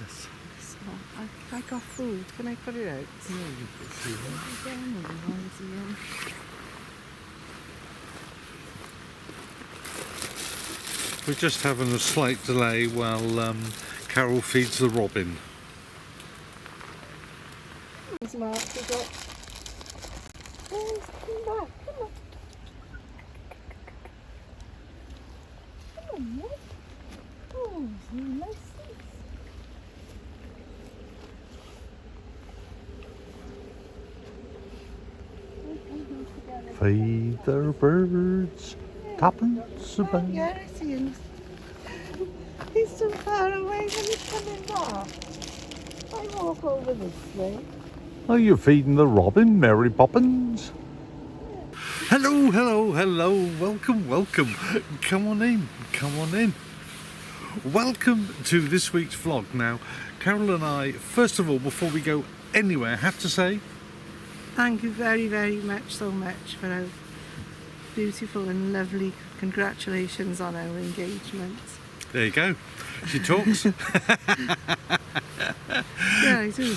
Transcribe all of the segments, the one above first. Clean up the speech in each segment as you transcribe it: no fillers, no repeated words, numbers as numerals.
Yes. So I got food. Can I put it out? No, you can see that. Again, otherwise, again. We're just having a slight delay while Carol feeds the robin. There's Mark, we got. Oh, come back, come on. Come on, Mark. Oh, nice. Feed the birds, tuppence a bag. Yeah, I see him. He's too far away when he's coming back. I walk over this way. Are you feeding the robin, Mary Poppins? Hello, hello, hello. Welcome, welcome. Come on in, come on in. Welcome to this week's vlog. Now, Carol and I, first of all, before we go anywhere, have to say thank you very, very much, so much for our beautiful and lovely congratulations on our engagement. there you go. She talks. Yeah, I do.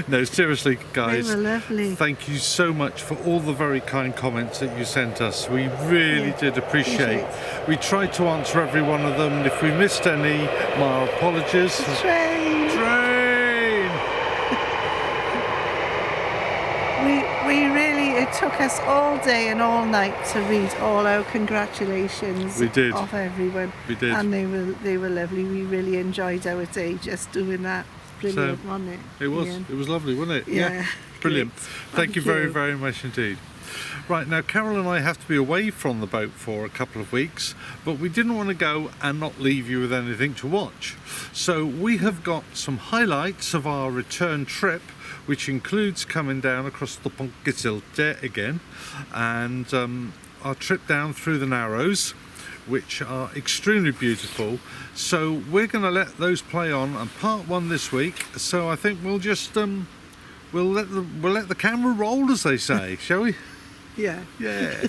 No, seriously, guys. They were lovely. Thank you so much for all the very kind comments that you sent us. We really did appreciate. We tried to answer every one of them, and if we missed any, my apologies. Train! We really, it took us all day and all night to read all our congratulations. We did. Of everyone. We did. And they were lovely. We really enjoyed our day just doing that. Brilliant, wasn't it? It was. Ian? It was lovely, wasn't it? Yeah. Brilliant. Great. Thank you very, very much indeed. Right, now Carol and I have to be away from the boat for a couple of weeks, but we didn't want to go and not leave you with anything to watch. So we have got some highlights of our return trip, which includes coming down across the Ponkisilte again, and our trip down through the Narrows, which are extremely beautiful. So we're going to let those play on, and part one this week. So I think we'll just we'll let the camera roll, as they say, shall we? Yeah. Yeah.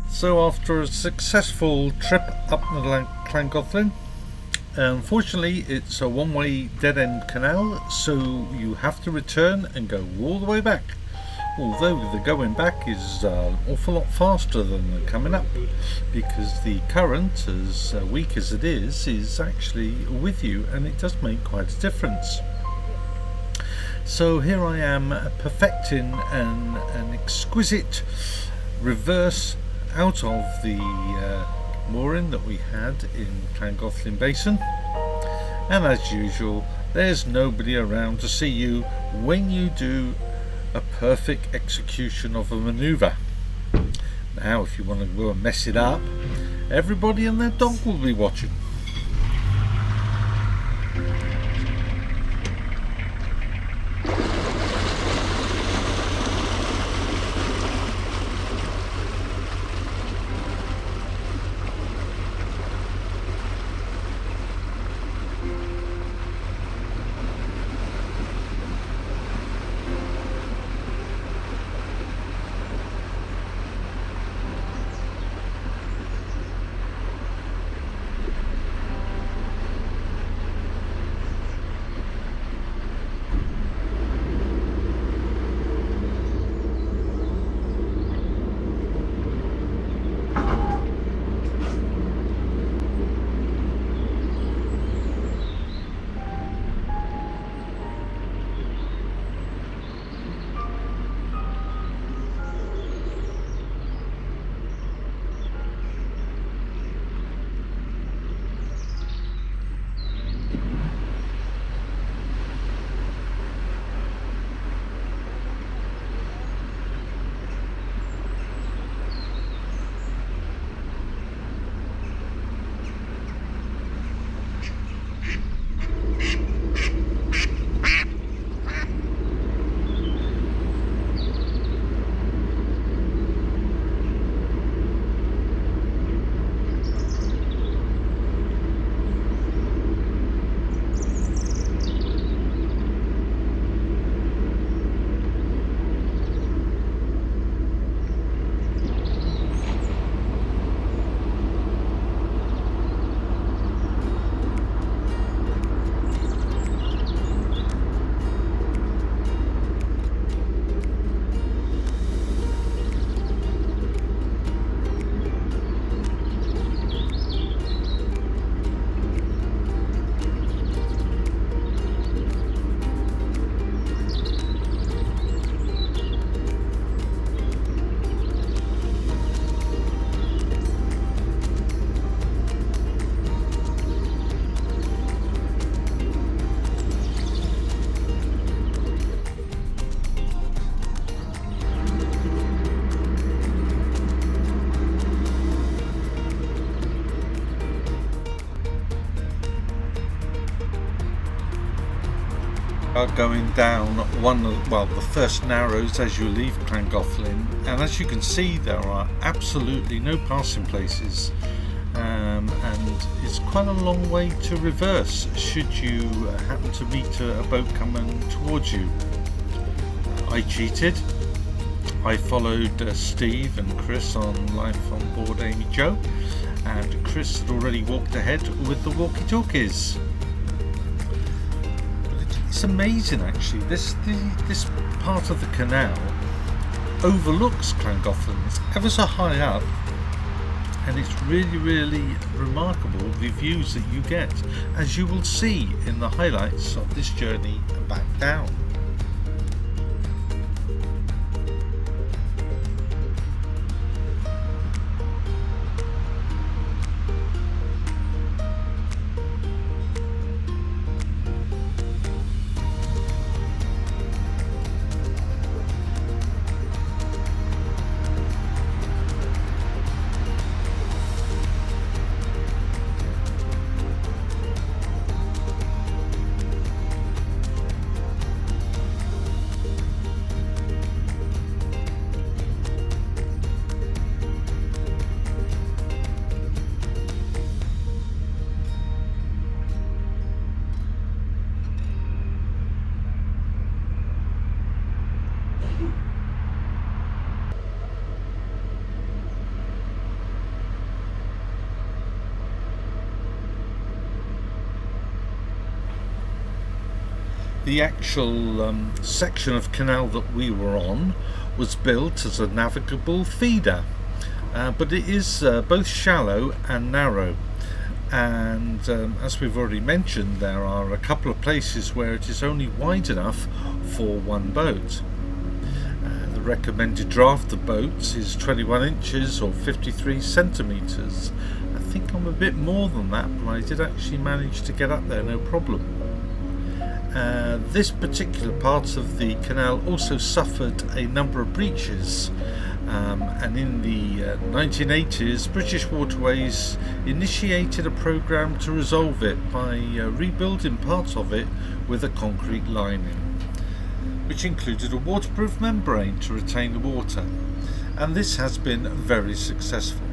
So after a successful trip up the Llangollen, unfortunately it's a one-way dead-end canal, so you have to return and go all the way back. Although the going back is an awful lot faster than the coming up, because the current, as weak as it is actually with you, and it does make quite a difference. So here I am perfecting an exquisite reverse out of the mooring that we had in Llangollen Basin, and as usual there's nobody around to see you when you do a perfect execution of a manoeuvre. Now if you want to go and mess it up, everybody and their dog will be watching. are going down the first narrows as you leave Llangollen, and as you can see there are absolutely no passing places, and it's quite a long way to reverse should you happen to meet a boat coming towards you. I cheated. I followed Steve and Chris on Life on Board Amy Jo, and Chris had already walked ahead with the walkie-talkies. It's amazing actually, this part of the canal overlooks Llangollen. It's ever so high up, and it's really remarkable the views that you get, as you will see in the highlights of this journey back down. The actual section of canal that we were on was built as a navigable feeder, but it is both shallow and narrow, and as we've already mentioned, there are a couple of places where it is only wide enough for one boat. The recommended draft of boats is 21 inches or 53 centimetres. I think I'm a bit more than that, but I did actually manage to get up there no problem. This particular part of the canal also suffered a number of breaches, and in the 1980s British Waterways initiated a programme to resolve it by rebuilding parts of it with a concrete lining, which included a waterproof membrane to retain the water, and this has been very successful.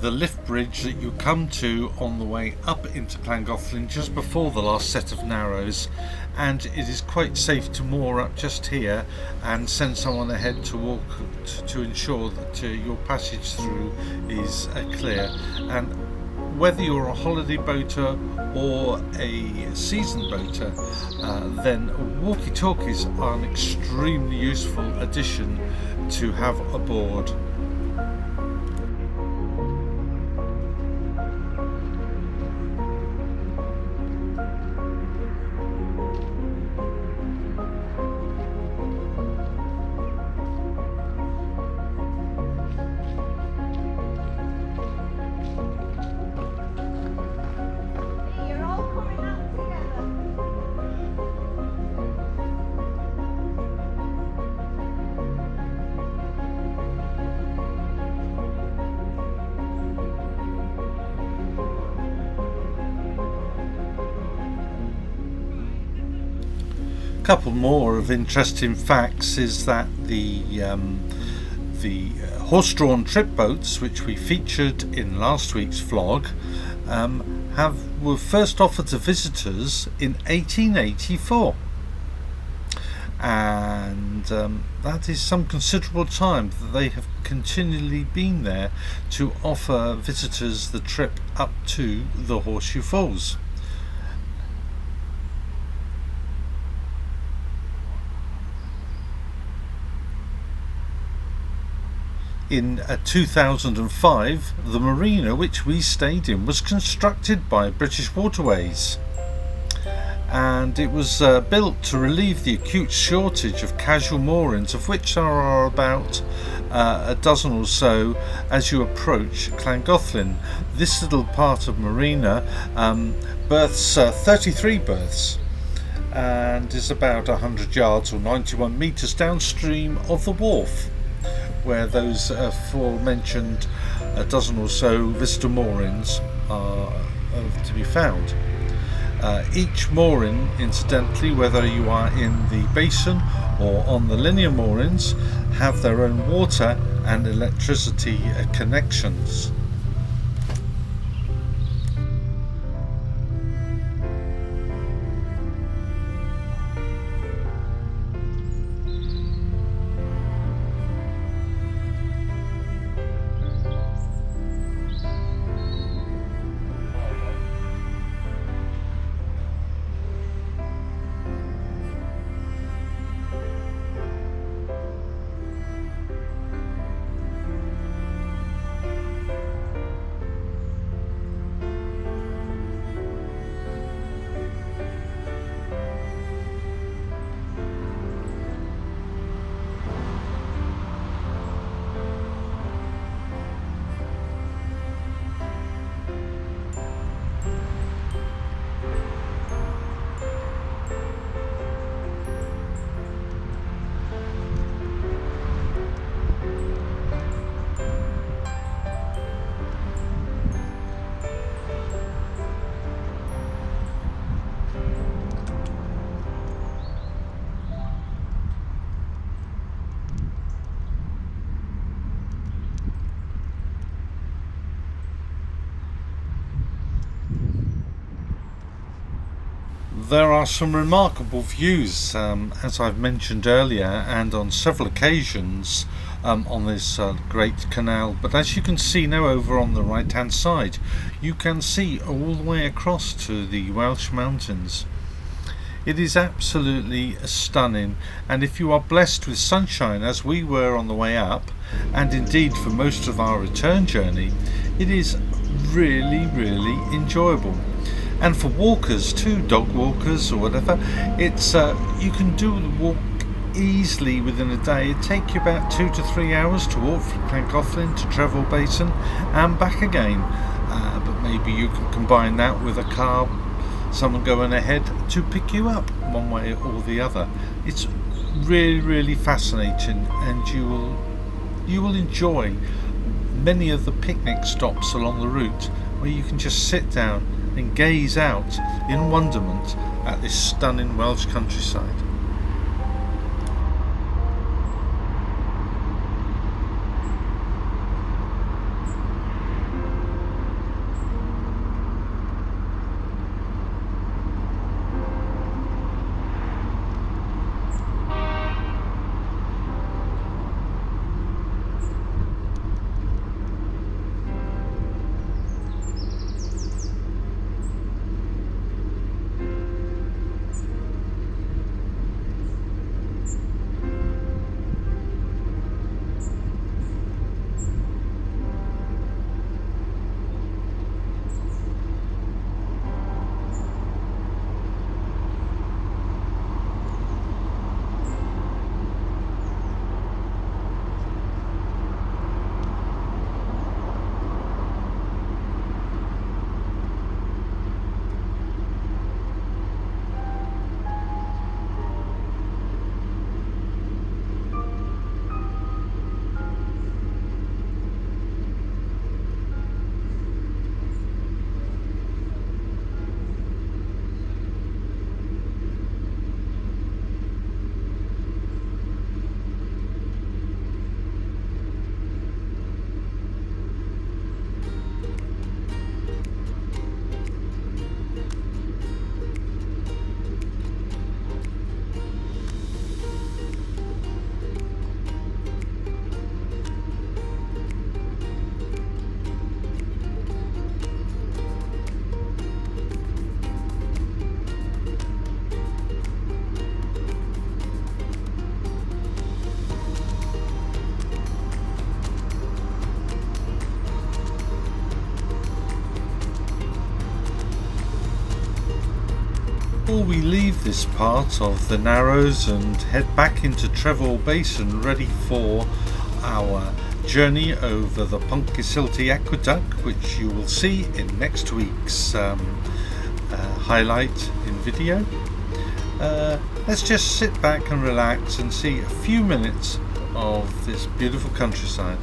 The lift bridge that you come to on the way up into Llangollen just before the last set of narrows, and it is quite safe to moor up just here and send someone ahead to walk to ensure that your passage through is clear. And whether you're a holiday boater or a seasoned boater, then walkie-talkies are an extremely useful addition to have aboard. Couple more of interesting facts is that the horse-drawn trip boats, which we featured in last week's vlog, were first offered to visitors in 1884, and that is some considerable time that they have continually been there to offer visitors the trip up to the Horseshoe Falls. In 2005, the marina which we stayed in was constructed by British Waterways, and it was built to relieve the acute shortage of casual moorings, of which there are about a dozen or so as you approach Llangollen. This little part of marina berths 33 berths and is about 100 yards or 91 metres downstream of the wharf, where those aforementioned a dozen or so visitor moorings are to be found. Each mooring, incidentally, whether you are in the basin or on the linear moorings, have their own water and electricity connections. There are some remarkable views, as I've mentioned earlier, and on several occasions on this great canal. But as you can see now over on the right hand side, you can see all the way across to the Welsh mountains. It is absolutely stunning, and if you are blessed with sunshine, as we were on the way up, and indeed for most of our return journey, it is really enjoyable. And for walkers too, dog walkers or whatever, it's you can do the walk easily within a day. It takes you about 2 to 3 hours to walk from Llangollen to Trevor Basin and back again, but maybe you can combine that with a car, someone going ahead to pick you up one way or the other. It's really fascinating, and you will enjoy many of the picnic stops along the route where you can just sit down and gaze out in wonderment at this stunning Welsh countryside. Before we leave this part of the Narrows and head back into Trevor Basin ready for our journey over the Punkisilti Aqueduct, which you will see in next week's highlight in video, let's just sit back and relax and see a few minutes of this beautiful countryside.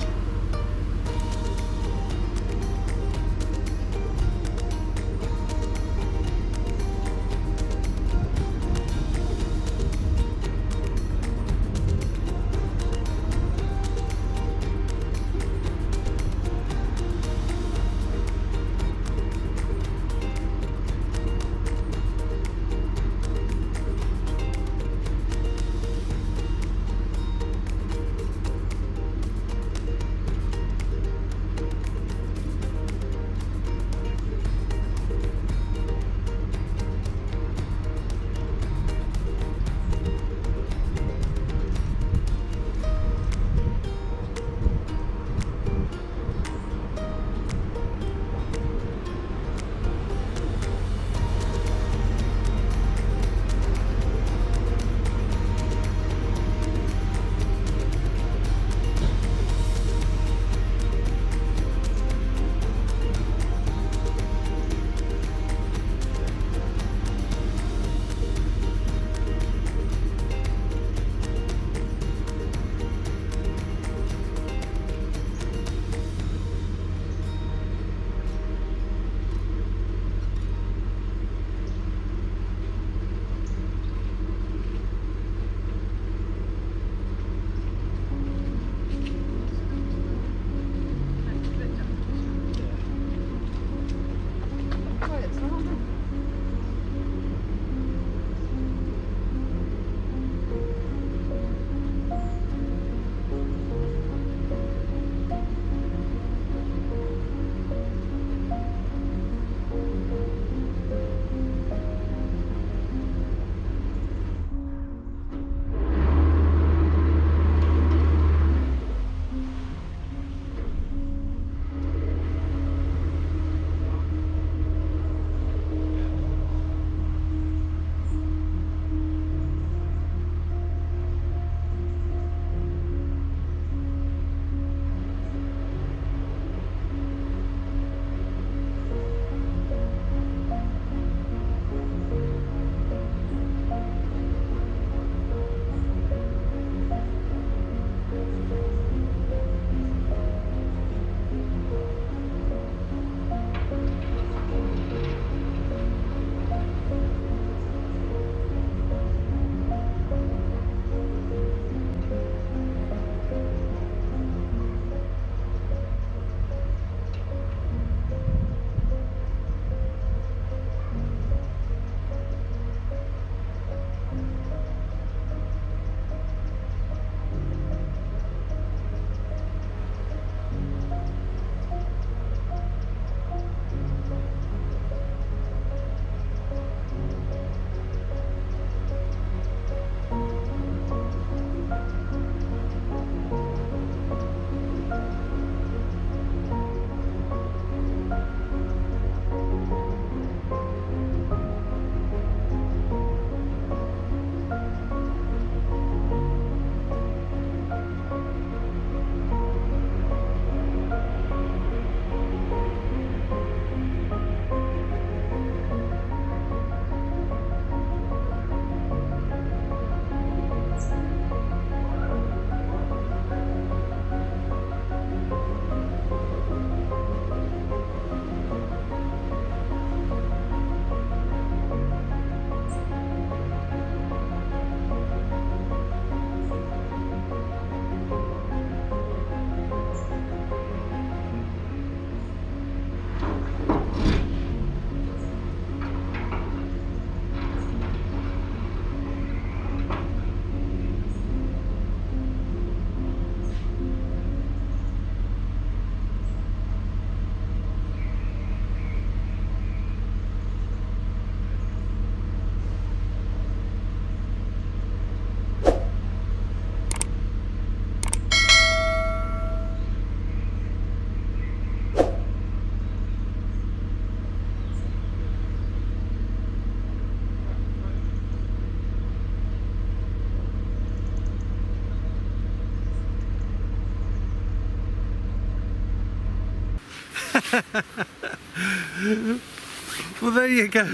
Well, there you go.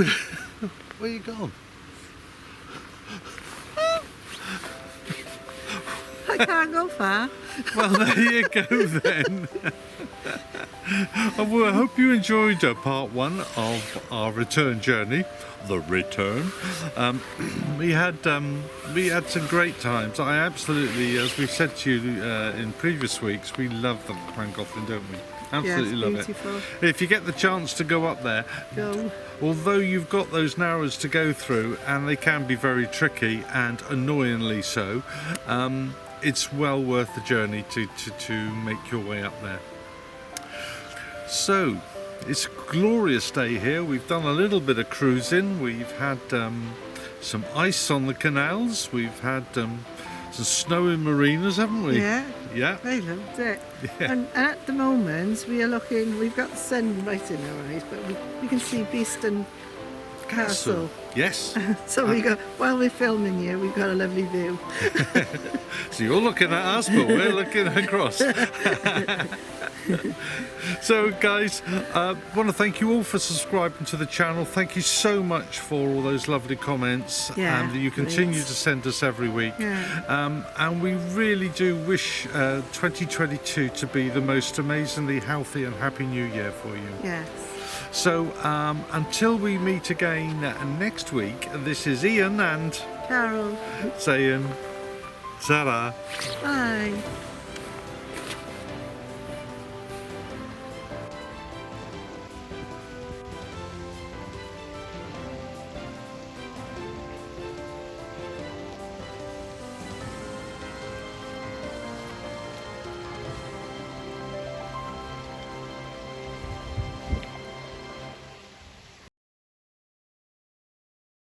Where you gone? I can't go far. Well, there you go then. Well, I hope you enjoyed part one of our return journey. The return. We had some great times. I absolutely, as we've said to you in previous weeks, we love the Llangollen, don't we? Absolutely love beautiful. it. If you get the chance to go up there, Go. although you've got those narrows to go through, and they can be very tricky and annoyingly so, it's well worth the journey to make your way up there. So, it's a glorious day here. We've done a little bit of cruising. We've had some ice on the canals. We've had some snow in marinas, haven't we? Yeah. Yeah. I loved it. Yeah. And at the moment we are looking, we've got the sun right in our eyes, but we can see Beeston Castle. Yes. So we got, while we're filming here, we've got a lovely view. So you're looking at us, but we're looking across. So guys, I want to thank you all for subscribing to the channel. Thank you so much for all those lovely comments, Yeah, and you continue please. to send us every week. Yeah. And we really do wish 2022 to be the most amazingly healthy and happy new year for you. Yes. So until we meet again next week, this is Ian and Carol. saying ta-ra. Bye.